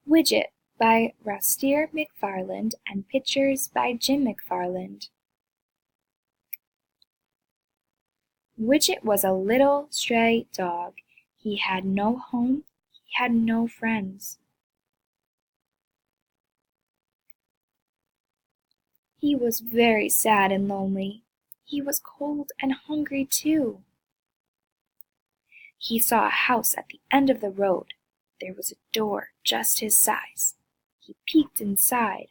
Widget by Rostier McFarland and pictures by Jim McFarland. Widget was a little stray dog. He had no home, he had no friends. He was very sad and lonely. He was cold and hungry too. He saw a house at the end of the road. There was a door just his size. He peeked inside.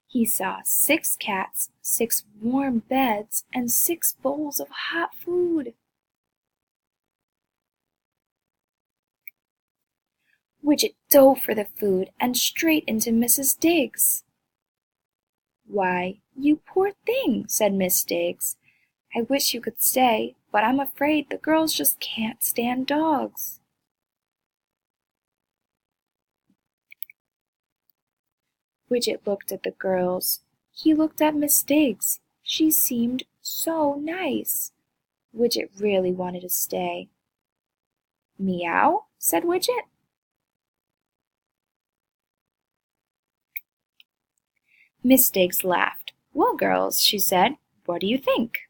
He saw 6 cats, 6 warm beds, and 6 bowls of hot food. Widget dove for the food and straight into Mrs. Diggs. "Why, you poor thing," said Miss Diggs. "I wish you could stay, but I'm afraid the girls just can't stand dogs." Widget looked at the girls. He looked at Miss Diggs. She seemed so nice. Widget really wanted to stay. "Meow?" said Widget. Miss Diggs laughed. "Well, girls," she said, "what do you think?"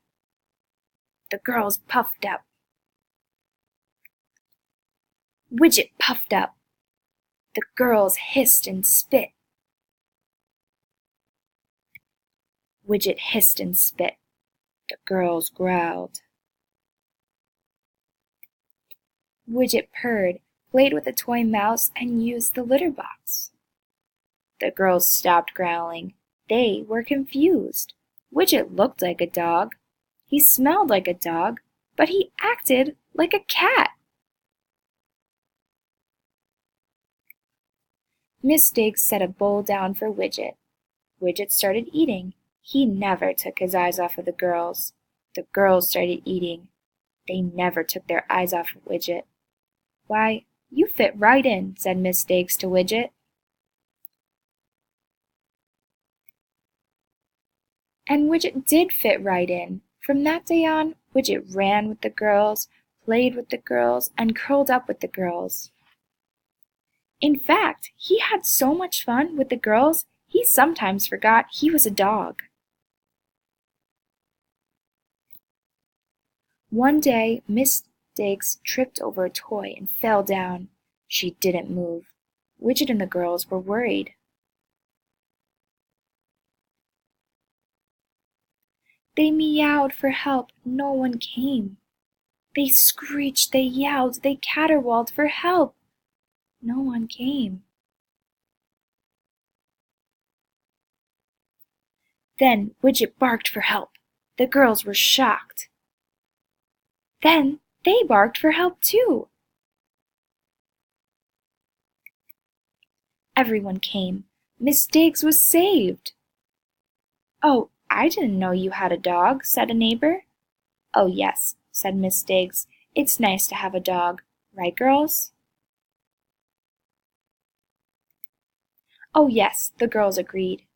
The girls puffed up. Widget puffed up. The girls hissed and spit. Widget hissed and spit. The girls growled. Widget purred, played with a toy mouse, and used the litter box. The girls stopped growling. They were confused. Widget looked like a dog. He smelled like a dog, but he acted like a cat. Miss Diggs set a bowl down for Widget. Widget started eating. He never took his eyes off of the girls. The girls started eating. They never took their eyes off of Widget. "Why, you fit right in," said Miss Diggs to Widget. And Widget did fit right in. From that day on, Widget ran with the girls, played with the girls, and curled up with the girls. In fact, he had so much fun with the girls, he sometimes forgot he was a dog. One day, Miss Diggs tripped over a toy and fell down. She didn't move. Widget and the girls were worried. They meowed for help. No one came. They screeched, they yelled, they caterwauled for help. No one came. Then Widget barked for help. The girls were shocked. Then they barked for help too. Everyone came. Miss Diggs was saved. "Oh, I didn't know you had a dog," said a neighbor. "Oh, yes," said Miss Diggs. "It's nice to have a dog. Right, girls?" "Oh, yes," the girls agreed.